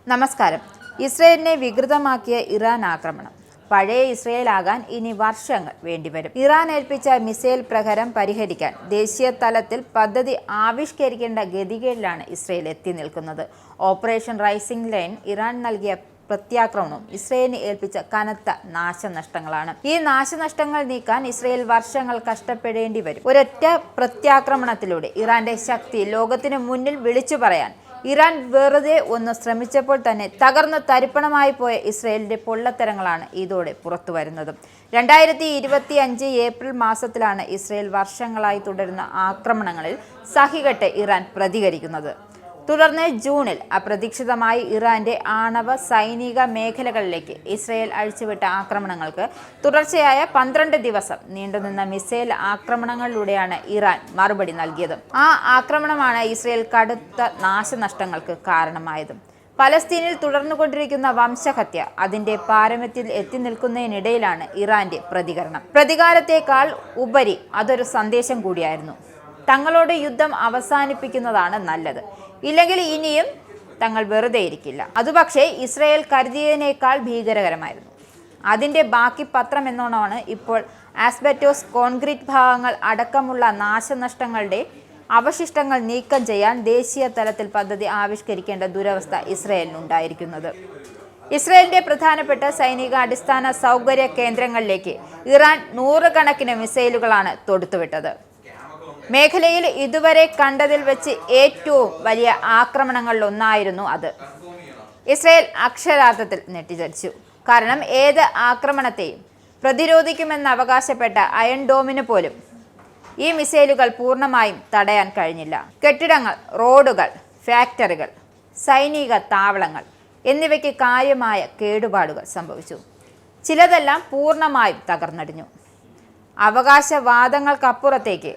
നമസ്കാരം. ഇസ്രയേലിനെ വികൃതമാക്കിയ ഇറാൻ ആക്രമണം. പഴയ ഇസ്രയേലാകാൻ ഇനി വർഷങ്ങൾ വേണ്ടിവരും. ഇറാൻ ഏൽപ്പിച്ച മിസൈൽ പ്രഹരം പരിഹരിക്കാൻ ദേശീയ തലത്തിൽ പദ്ധതി ആവിഷ്കരിക്കേണ്ട ഗതികേടിലാണ് ഇസ്രയേൽ എത്തി നിൽക്കുന്നത്. ഓപ്പറേഷൻ റൈസിംഗ് ലൈൻ ഇറാൻ നൽകിയ പ്രത്യാക്രമണവും ഇസ്രയേലിന് ഏൽപ്പിച്ച കനത്ത നാശനഷ്ടങ്ങളാണ്. ഈ നാശനഷ്ടങ്ങൾ നീക്കാൻ ഇസ്രയേൽ വർഷങ്ങൾ കഷ്ടപ്പെടേണ്ടി വരും. ഒരൊറ്റ പ്രത്യാക്രമണത്തിലൂടെ ഇറാന്റെ ശക്തി ലോകത്തിന് മുന്നിൽ വിളിച്ചു പറയാൻ ഇറാൻ വെറുതെ ഒന്ന് ശ്രമിച്ചപ്പോൾ തന്നെ തകർന്ന് തരിപ്പണമായി പോയ ഇസ്രയേലിന്റെ പൊള്ളത്തരങ്ങളാണ് ഇതോടെ പുറത്തു വരുന്നത്. 2025 ഏപ്രിൽ മാസത്തിലാണ് ഇസ്രയേൽ വർഷങ്ങളായി തുടരുന്ന ആക്രമണങ്ങളിൽ സഹികെട്ട് ഇറാൻ പ്രതികരിക്കുന്നത്. തുടർന്ന് ജൂണിൽ അപ്രതീക്ഷിതമായി ഇറാന്റെ ആണവ സൈനിക മേഖലകളിലേക്ക് ഇസ്രയേൽ അഴിച്ചുവിട്ട ആക്രമണങ്ങൾക്ക് തുടർച്ചയായ 12 ദിവസം നീണ്ടുനിന്ന മിസൈൽ ആക്രമണങ്ങളിലൂടെയാണ് ഇറാൻ മറുപടി നൽകിയത്. ആ ആക്രമണമാണ് ഇസ്രയേൽ കടുത്ത നാശനഷ്ടങ്ങൾക്ക് കാരണമായത്. പലസ്തീനിൽ തുടർന്നുകൊണ്ടിരിക്കുന്ന വംശഹത്യ അതിന്റെ പാരമ്യത്തിൽ എത്തി നിൽക്കുന്നതിനിടയിലാണ് ഇറാന്റെ പ്രതികരണം. പ്രതികാരത്തെക്കാൾ ഉപരി അതൊരു സന്ദേശം കൂടിയായിരുന്നു. തങ്ങളോട് യുദ്ധം അവസാനിപ്പിക്കുന്നതാണ് നല്ലത്, ഇല്ലെങ്കിൽ ഇനിയും തങ്ങൾ വെറുതെ ഇരിക്കില്ല. അതുപക്ഷേ ഇസ്രയേൽ കരുതിയതിനേക്കാൾ ഭീകരകരമായിരുന്നു. അതിൻ്റെ ബാക്കി പത്രം എന്നോണമാണ് ഇപ്പോൾ ആസ്ബറ്റോസ് കോൺക്രീറ്റ് ഭാഗങ്ങൾ അടക്കമുള്ള നാശനഷ്ടങ്ങളുടെ അവശിഷ്ടങ്ങൾ നീക്കം ചെയ്യാൻ ദേശീയ തലത്തിൽ പദ്ധതി ആവിഷ്കരിക്കേണ്ട ദുരവസ്ഥ ഇസ്രയേലിനുണ്ടായിരിക്കുന്നത്. ഇസ്രയേലിന്റെ പ്രധാനപ്പെട്ട സൈനിക അടിസ്ഥാന സൗകര്യ കേന്ദ്രങ്ങളിലേക്ക് ഇറാൻ 100 കണക്കിന് മിസൈലുകളാണ് തൊടുത്തുവിട്ടത്. മേഖലയിൽ ഇതുവരെ കണ്ടതിൽ വെച്ച് ഏറ്റവും വലിയ ആക്രമണങ്ങളിലൊന്നായിരുന്നു അത്. ഇസ്രയേൽ അക്ഷരാർത്ഥത്തിൽ ഞെട്ടിച്ചടിച്ചു. കാരണം ഏത് ആക്രമണത്തെയും പ്രതിരോധിക്കുമെന്ന് അവകാശപ്പെട്ട അയൺ ഡോമിന് പോലും ഈ മിസൈലുകൾ പൂർണ്ണമായും തടയാൻ കഴിഞ്ഞില്ല. കെട്ടിടങ്ങൾ, റോഡുകൾ, ഫാക്ടറികൾ, സൈനിക താവളങ്ങൾ എന്നിവയ്ക്ക് കാര്യമായ കേടുപാടുകൾ സംഭവിച്ചു. ചിലതെല്ലാം പൂർണ്ണമായും തകർന്നടിഞ്ഞു. അവകാശവാദങ്ങൾക്കപ്പുറത്തേക്ക്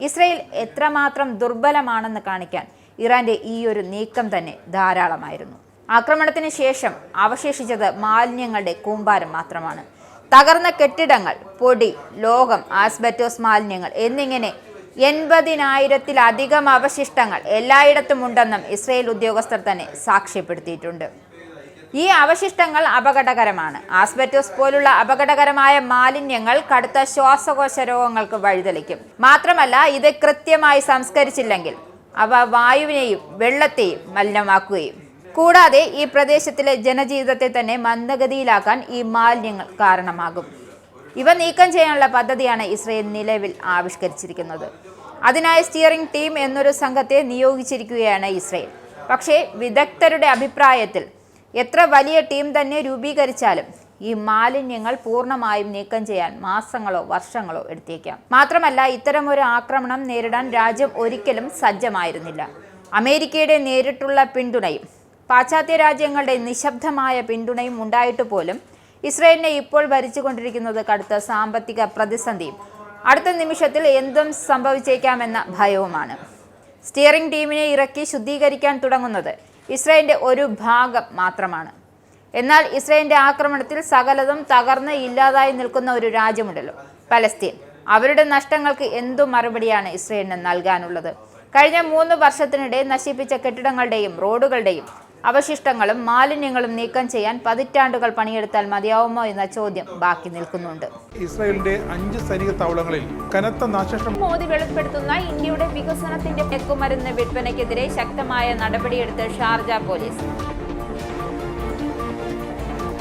ഇസ്രയേൽ എത്രമാത്രം ദുർബലമാണെന്ന് കാണിക്കാൻ ഇറാന്റെ ഈ ഒരു നീക്കം തന്നെ ധാരാളമായിരുന്നു. ആക്രമണത്തിന് ശേഷം അവശേഷിച്ചത് മാലിന്യങ്ങളുടെ കൂമ്പാരം മാത്രമാണ്. തകർന്ന കെട്ടിടങ്ങൾ, പൊടി, ലോഹം, ആസ്ബറ്റോസ് മാലിന്യങ്ങൾ എന്നിങ്ങനെ 80,000-ത്തിലധികം അവശിഷ്ടങ്ങൾ എല്ലായിടത്തും ഉണ്ടെന്നും ഇസ്രയേൽ ഉദ്യോഗസ്ഥർ തന്നെ സാക്ഷ്യപ്പെടുത്തിയിട്ടുണ്ട്. ഈ അവശിഷ്ടങ്ങൾ അപകടകരമാണ്. ആസ്ബറ്റോസ് പോലുള്ള അപകടകരമായ മാലിന്യങ്ങൾ കടുത്ത ശ്വാസകോശ രോഗങ്ങൾക്ക് വഴിതെളിക്കും. മാത്രമല്ല, ഇത് കൃത്യമായി സംസ്കരിച്ചില്ലെങ്കിൽ അവ വായുവിനെയും വെള്ളത്തെയും മലിനമാക്കുകയും കൂടാതെ ഈ പ്രദേശത്തിലെ ജനജീവിതത്തെ തന്നെ മന്ദഗതിയിലാക്കാൻ ഈ മാലിന്യങ്ങൾ കാരണമാകും. ഇവ നീക്കം ചെയ്യാനുള്ള പദ്ധതിയാണ് ഇസ്രയേൽ നിലവിൽ ആവിഷ്കരിച്ചിരിക്കുന്നത്. അതിനായി സ്റ്റിയറിംഗ് ടീം എന്നൊരു സംഘത്തെ നിയോഗിച്ചിരിക്കുകയാണ് ഇസ്രയേൽ. പക്ഷേ വിദഗ്ധരുടെ അഭിപ്രായത്തിൽ എത്ര വലിയ ടീം തന്നെ രൂപീകരിച്ചാലും ഈ മാലിന്യങ്ങൾ പൂർണ്ണമായും നീക്കം ചെയ്യാൻ മാസങ്ങളോ വർഷങ്ങളോ എടുത്തേക്കാം. മാത്രമല്ല, ഇത്തരമൊരു ആക്രമണം നേരിടാൻ രാജ്യം ഒരിക്കലും സജ്ജമായിരുന്നില്ല. അമേരിക്കയുടെ നേരിട്ടുള്ള പിന്തുണയും പാശ്ചാത്യ രാജ്യങ്ങളുടെ നിശബ്ദമായ പിന്തുണയും ഉണ്ടായിട്ട് പോലും ഇസ്രയേലിനെ ഇപ്പോൾ ഭരിച്ചുകൊണ്ടിരിക്കുന്നത് കടുത്ത സാമ്പത്തിക പ്രതിസന്ധിയും അടുത്ത നിമിഷത്തിൽ എന്തും സംഭവിച്ചേക്കാമെന്ന ഭയവുമാണ്. സ്റ്റിയറിംഗ് ടീമിനെ ഇറക്കി ശുദ്ധീകരിക്കാൻ തുടങ്ങുന്നത് ഇസ്രയേലിന്റെ ഒരു ഭാഗം മാത്രമാണ്. എന്നാൽ ഇസ്രയേലിന്റെ ആക്രമണത്തിൽ സകലതും തകർന്ന് ഇല്ലാതായി നിൽക്കുന്ന ഒരു രാജ്യമുണ്ടല്ലോ, പലസ്തീൻ. അവരുടെ നഷ്ടങ്ങൾക്ക് എന്തു മറുപടിയാണ് ഇസ്രയേലിന് നൽകാനുള്ളത്? കഴിഞ്ഞ 3 വർഷത്തിനിടെ നശിപ്പിച്ച കെട്ടിടങ്ങളുടെയും റോഡുകളുടെയും അവശിഷ്ടങ്ങളും മാലിന്യങ്ങളും നീക്കം ചെയ്യാൻ പതിറ്റാണ്ടുകൾ പണിയെടുത്താൽ മതിയാവുമോ എന്ന ചോദ്യം ബാക്കി നിൽക്കുന്നുണ്ട്. ഇസ്രായേലിന്റെ 5 സൈനിക താവളങ്ങളിൽ കനത്ത നാശനഷ്ടം. മോദി വെളിപ്പെടുത്തുന്ന ഇന്ത്യയുടെ വികസനത്തിന്റെ മയക്കുമരുന്ന് വിൽപ്പനയ്ക്കെതിരെ ശക്തമായ നടപടിയെടുത്ത് ഷാർജ പോലീസ്.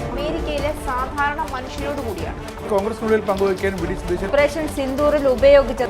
അമേരിക്കയിലെ സാധാരണ മനുഷ്യരോട് കൂടിയാണ് കോൺഗ്രസിനുള്ളിൽ പങ്കുവയ്ക്കാൻ ഓപ്പറേഷൻ സിന്ദൂറിൽ ഉപയോഗിച്ച